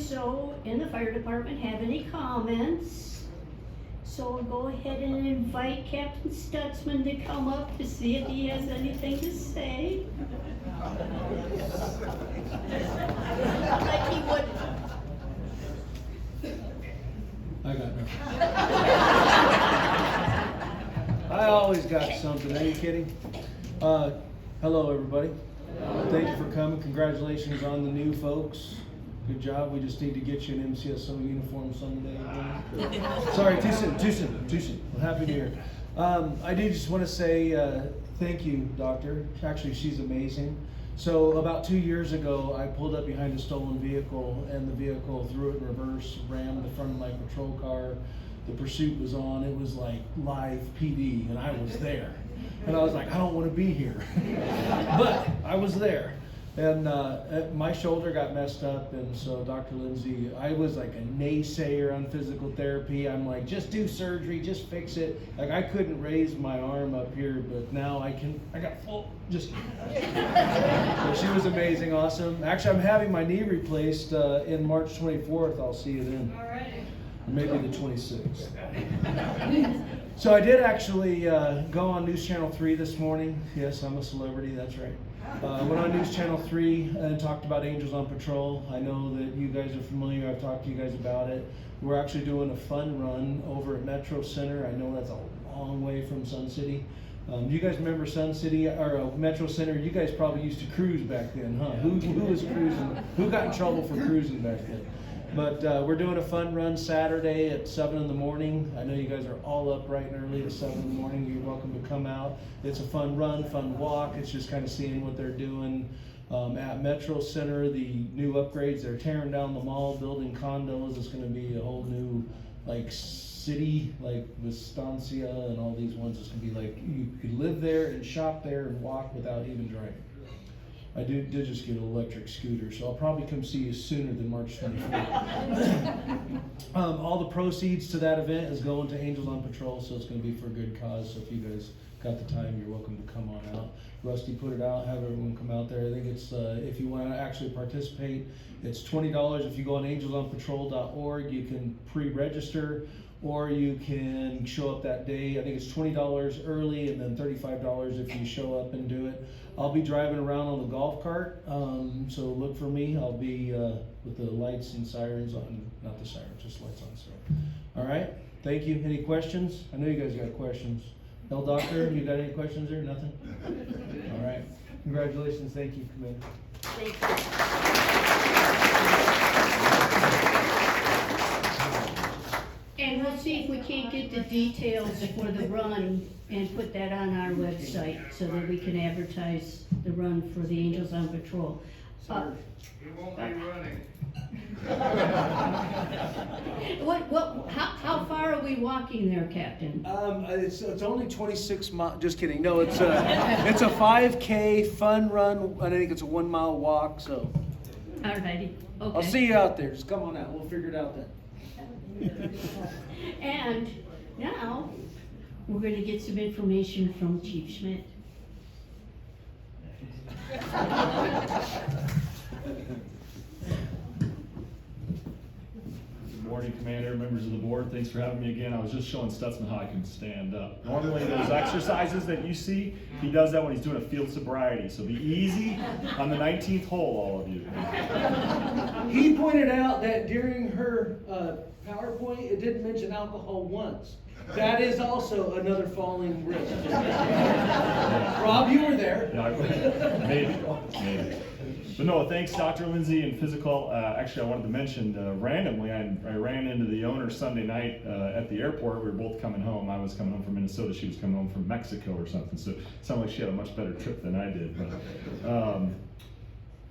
MCSO in the fire department have any comments? So we'll go ahead and invite Captain Stutsman to come up to see if he has anything to say. Like he would. I got nothing. I always got something. Are you kidding? Hello, everybody. Thank you for coming. Congratulations on the new folks. Good job. We just need to get you an MCSO uniform someday. Sorry, too soon. Well, Happy New Year. I do just want to say thank you, Doctor. Actually, she's amazing. So about 2 years ago, I pulled up behind a stolen vehicle, and the vehicle threw it in reverse, rammed the front of my patrol car. The pursuit was on. It was like live PD, and I was there. And I was like, I don't want to be here. But I was there. And my shoulder got messed up, and so Dr. Lindsay, I was like a naysayer on physical therapy. I'm like, just do surgery, just fix it. Like, I couldn't raise my arm up here, but now I can. I got full, just. So she was amazing, awesome. Actually, I'm having my knee replaced in March 24th. I'll see you then. All right. Maybe the 26th. So I did actually go on News Channel 3 this morning. Yes, I'm a celebrity, that's right. Went on News Channel 3 and talked about Angels on Patrol. I know that you guys are familiar. I've talked to you guys about it. We're actually doing a fun run over at Metro Center. I know that's a long way from Sun City. You guys remember Sun City or Metro Center? You guys probably used to cruise back then, huh? Who was cruising? Who got in trouble for cruising back then? But we're doing a fun run Saturday at 7 in the morning. I know you guys are all up bright and early at 7 in the morning. You're welcome to come out. It's a fun run, fun walk. It's just kind of seeing what they're doing at Metro Center. The new upgrades, they're tearing down the mall, building condos. It's going to be a whole new like city, like Vistancia and all these ones. It's going to be like you could live there and shop there and walk without even driving. I did just get an electric scooter, so I'll probably come see you sooner than March 24th. All the proceeds to that event is going to Angels on Patrol, so it's going to be for a good cause. So if you guys got the time, you're welcome to come on out. Rusty put it out, have everyone come out there. I think it's, if you want to actually participate, it's $20. If you go on angelsonpatrol.org, you can pre-register, or you can show up that day. I think it's $20 early and then $35 if you show up and do it. I'll be driving around on the golf cart, so look for me. I'll be with the lights and sirens on, not the sirens, just lights on. So, all right, thank you. Any questions? I know you guys got questions. Hell, Doctor, you got any questions there? Nothing? All right, congratulations. Thank you, Commander. Thank you. And we'll see if we can't get the details for the run and put that on our website so that we can advertise the run for the Angels on Patrol. You won't be running. How far are we walking there, Captain? It's only 26 miles. Just kidding. No, it's a 5K fun run. I think it's a 1 mile walk. So. Alrighty. Okay. I'll see you out there. Just come on out. We'll figure it out then. And now we're going to get some information from Chief Schmitz. Good morning, Commander, members of the board. Thanks for having me again. I was just showing Stutsman how I can stand up. Normally those exercises that you see, he does that when he's doing a field sobriety. So be easy on the 19th hole, all of you. He pointed out that during her PowerPoint, it didn't mention alcohol once. That is also another falling risk. Rob, you were there. Yeah, maybe. But no, thanks Dr. Lindsay and Physical. Actually, I wanted to mention, randomly, I ran into the owner Sunday night at the airport. We were both coming home. I was coming home from Minnesota. She was coming home from Mexico or something. So it sounded like she had a much better trip than I did.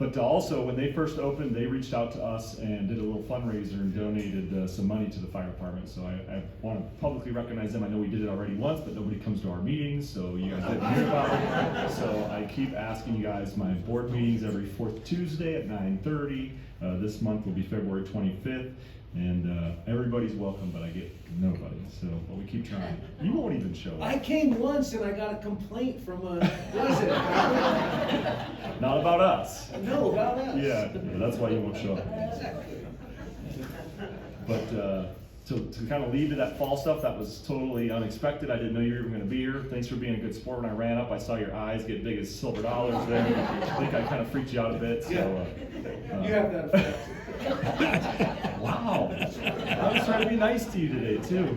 But also, when they first opened, they reached out to us and did a little fundraiser and donated some money to the fire department. So I want to publicly recognize them. I know we did it already once, but nobody comes to our meetings, so you guys didn't hear about it. So I keep asking you guys, my board meetings every 4th Tuesday at 9:30. This month will be February 25th. And everybody's welcome, but I get nobody. So, but we keep trying. You won't even show up. I came once and I got a complaint from a, what is it? Not about us. No, about us. Yeah, that's why you won't show up. But to kind of lead to that fall stuff, that was totally unexpected. I didn't know you were going to be here. Thanks for being a good sport. When I ran up, I saw your eyes get big as silver dollars there. I think I kind of freaked you out a bit. So, You have that effect. wow. I was trying to be nice to you today, too.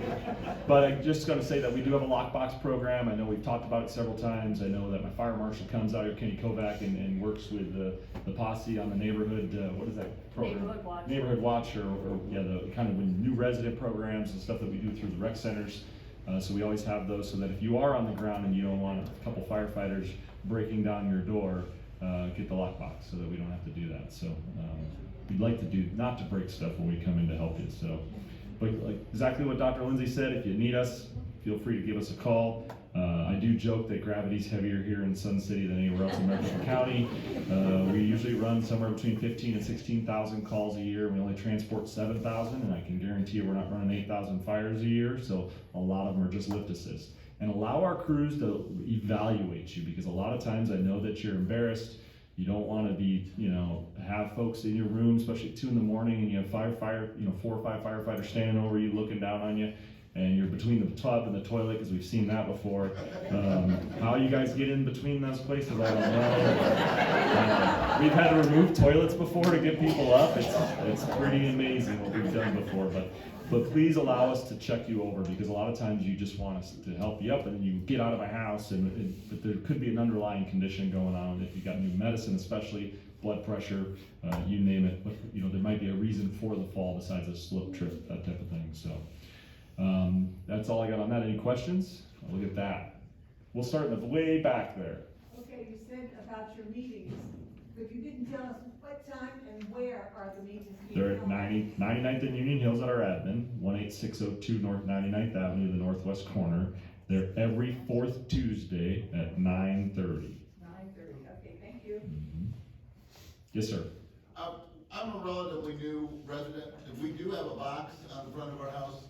But I'm just going to say that we do have a lockbox program. I know we've talked about it several times. I know that my fire marshal comes out here, Kenny Kovac, and works with the posse on the neighborhood, what is that program? Neighborhood Watch. Neighborhood Watch, or yeah, the kind of new resident programs and stuff that we do through the rec centers. So we always have those so that if you are on the ground and you don't want a couple firefighters breaking down your door, get the lockbox so that we don't have to do that. So we'd like to do, not to break stuff when we come in to help you. So, but like exactly what Dr. Lindsay said, if you need us, feel free to give us a call. I do joke that gravity's heavier here in Sun City than anywhere else in Maricopa County. We usually run somewhere between 15 and 16,000 calls a year. We only transport 7,000, and I can guarantee you we're not running 8,000 fires a year, so a lot of them are just lift assist. And allow our crews to evaluate you, because a lot of times I know that you're embarrassed. You don't want to be, have folks in your room, especially at 2 in the morning, and you have 4 or 5 firefighters standing over you, looking down on you, and you're between the tub and the toilet, because we've seen that before. How you guys get in between those places, I don't know. We've had to remove toilets before to get people up. It's pretty amazing what we've done before, but please allow us to check you over, because a lot of times you just want us to help you up, and then you get out of a house, but there could be an underlying condition going on. If you've got new medicine, especially blood pressure, you name it. But there might be a reason for the fall besides a slip, trip, that type of thing. So that's all I got on that. Any questions? I'll look at that. We'll start in the way back there. Okay, you said about your meetings, but you didn't tell us what time and where are the meetings being They're at held? 99th and Union Hills at our admin, 18602 North 99th Avenue, the northwest corner. They're every 4th Tuesday at 9:30. 9:30, okay, thank you. Yes, sir. I'm a relatively new resident, and we do have a box on the front of our house,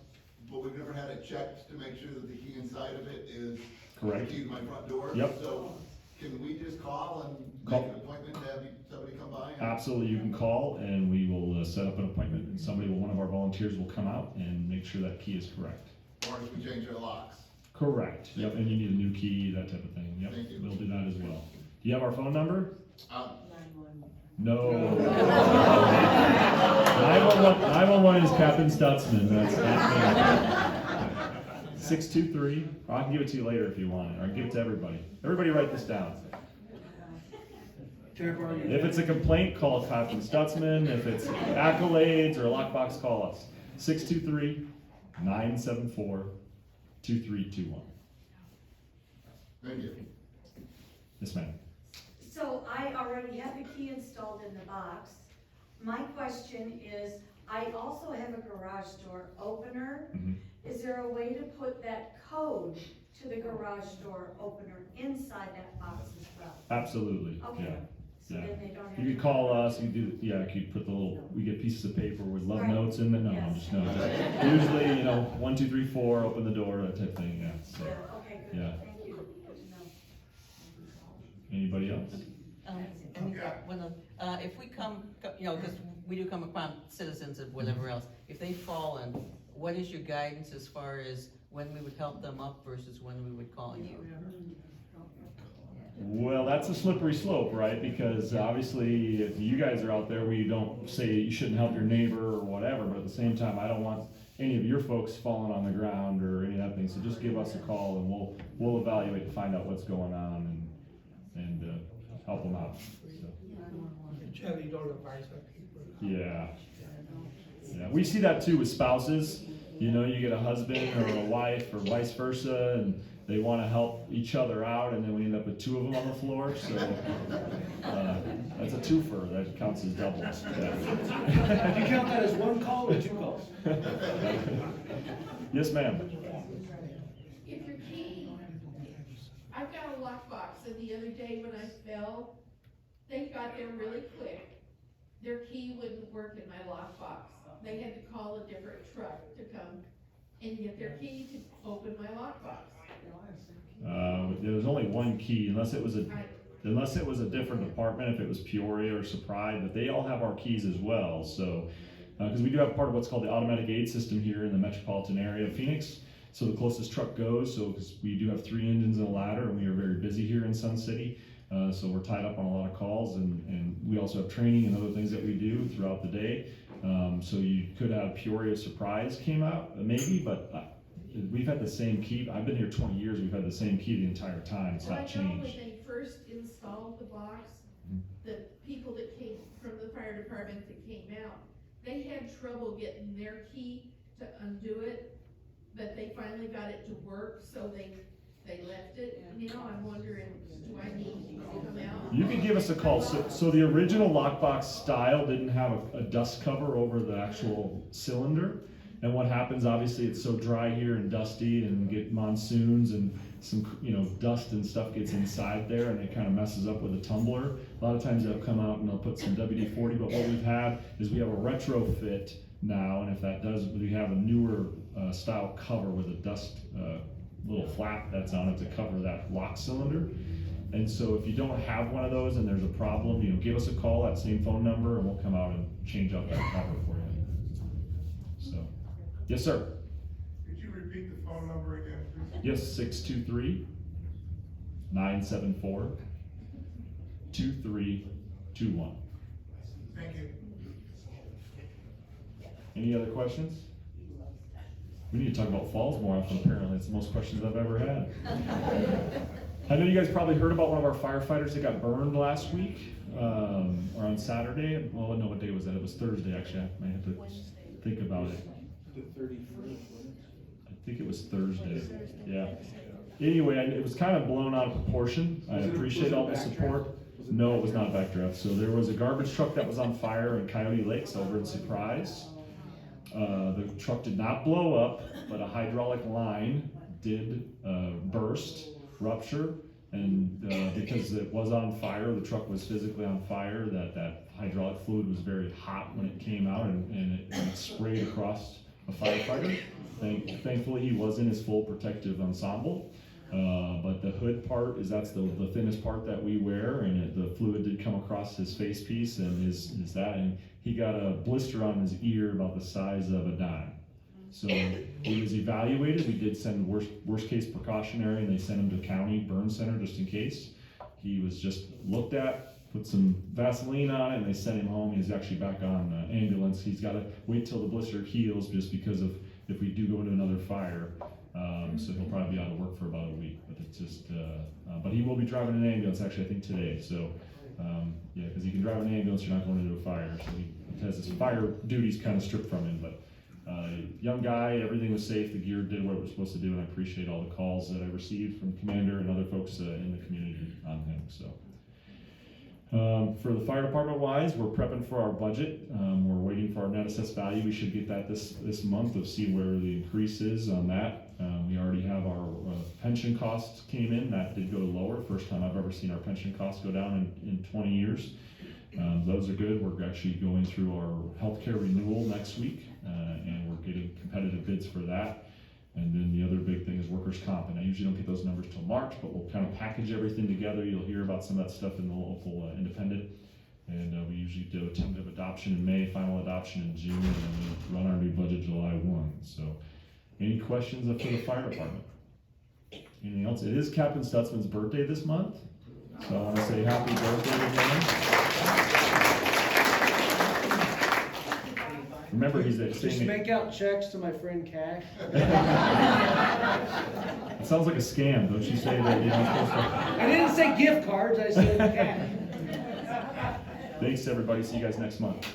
but we've never had it checked to make sure that the key inside of it is Correct. the key to my front door. Yep. So can we just call and Call. make an appointment to have somebody come by? Absolutely, you can call and we will set up an appointment. And one of our volunteers will come out and make sure that key is correct. Or if we change our locks? Correct. Yep, and you need a new key, that type of thing. Yep, Thank you. we'll do that as well. Do you have our phone number? No. 911 is Captain Stutsman. That's not me. 623. I can give it to you later if you want it, or I can give it to everybody. Everybody write this down. If it's a complaint, call Captain Stutsman. If it's accolades or a lockbox, call us. 623-974-2321. Thank you. Yes, ma'am. So I already have the key installed in the box. My question is, I also have a garage door opener. Mhm. Is there a way to put that code to the garage door opener inside that box as well? Absolutely. Okay, Yeah. so Yeah. then they don't have You to. could call us. You do. Yeah. You could put the little. We get pieces of paper with love Right. notes in them. No, Yes. just notes. Usually, 1, 2, 3, 4. Open the door. That type of thing. Yeah. So. Yeah, okay, good, Yeah. thank you, good to know. Anybody else? If we come, because we do come upon citizens and whatever else, if they've fallen, what is your guidance as far as when we would help them up versus when we would call you? Well, that's a slippery slope, right? Because obviously, if you guys are out there, we don't say you shouldn't help your neighbor or whatever, but at the same time, I don't want any of your folks falling on the ground or any of that thing. So just give us a call and we'll evaluate and find out what's going on and help them out. So. Yeah. Yeah, we see that too with spouses. You get a husband or a wife or vice versa, and they want to help each other out, and then we end up with 2 of them on the floor. So that's a twofer. That counts as double. Yeah. Do you count that as 1 call or 2 calls? Yes, ma'am. If your key, I've got a lockbox, and the other day when I fell, they got there really quick. Their key wouldn't work in my lockbox. They had to call a different truck to come and get their key to open my lockbox. There's only 1 key, unless it was a different department, if it was Peoria or Surprise, but they all have our keys as well. So because we do have part of what's called the automatic aid system here in the metropolitan area of Phoenix. So the closest truck goes, so because we do have 3 engines and a ladder, and we are very busy here in Sun City. So we're tied up on a lot of calls, and we also have training and other things that we do throughout the day. So you could have Peoria Surprise came out, maybe, but we've had the same key. I've been here 20 years, we've had the same key the entire time, it's Well, not I know when changed. they first installed the box, the people that came from the fire department that came out, they had trouble getting their key to undo it, but they finally got it to work, so they left it. Now I'm wondering, do I need to come out? You can give us a call. So the original lockbox style didn't have a dust cover over the actual cylinder. And what happens, obviously, it's so dry here and dusty, and get monsoons and some, dust and stuff gets inside there, and it kind of messes up with the tumbler. A lot of times they'll come out and they'll put some WD-40, but what we've had is we have a retrofit now, and if that does, we have a newer style cover with a dust little flap that's on it to cover that lock cylinder. And so if you don't have one of those and there's a problem, give us a call, that same phone number, and we'll come out and change out that cover for you. So, yes, sir. Could you repeat the phone number again, please? Yes, 623-974-2321. Thank you. Any other questions? We need to talk about falls more often, apparently. It's the most questions I've ever had. I know you guys probably heard about one of our firefighters that got burned last week, or on Saturday. Well, no, what day was that? It was Thursday, actually. I might have to think about it. The 31st. I think it was Thursday. Yeah. Anyway, it was kind of blown out of proportion. I appreciate all the support. No, it was not backdraft. So there was a garbage truck that was on fire in Coyote Lakes over in Surprise. The truck did not blow up, but a hydraulic line did burst, rupture, and because it was on fire, the truck was physically on fire, that hydraulic fluid was very hot when it came out, and it sprayed across a firefighter. Thankfully, he was in his full protective ensemble. But the hood part that's the thinnest part that we wear, and the fluid did come across his face piece and and he got a blister on his ear about the size of a dime. So he was evaluated. We did send worst case precautionary, and they sent him to county burn center just in case. He was just looked at, put some Vaseline on it, and they sent him home. He's actually back on ambulance. He's got to wait till the blister heals, just because of if we do go into another fire. So he'll probably be out of work for about a week, but it's just, but he will be driving an ambulance actually, I think today, so, yeah, because you can drive an ambulance, you're not going into a fire, so he has his fire duties kind of stripped from him, but, young guy, everything was safe, the gear did what it was supposed to do, and I appreciate all the calls that I received from Commander and other folks in the community on him, so. For the fire department wise, we're prepping for our budget. We're waiting for our net assessed value. We should get that this month to see where the increase is on that. We already have our pension costs came in. That did go lower. First time I've ever seen our pension costs go down in 20 years. Those are good. We're actually going through our healthcare renewal next week, and we're getting competitive bids for that. And then the other big thing is workers' comp, and I usually don't get those numbers till March, but we'll kind of package everything together. You'll hear about some of that stuff in the local independent, and we usually do a tentative adoption in May, final adoption in June, and then we run our new budget July 1. So, any questions for the fire department? Anything else? It is Captain Stutsman's birthday this month, so I want to say happy birthday again. Remember, he's at Just make out checks to my friend Cash. It sounds like a scam, don't you say that? I didn't say gift cards, I said cash. Thanks, everybody. See you guys next month.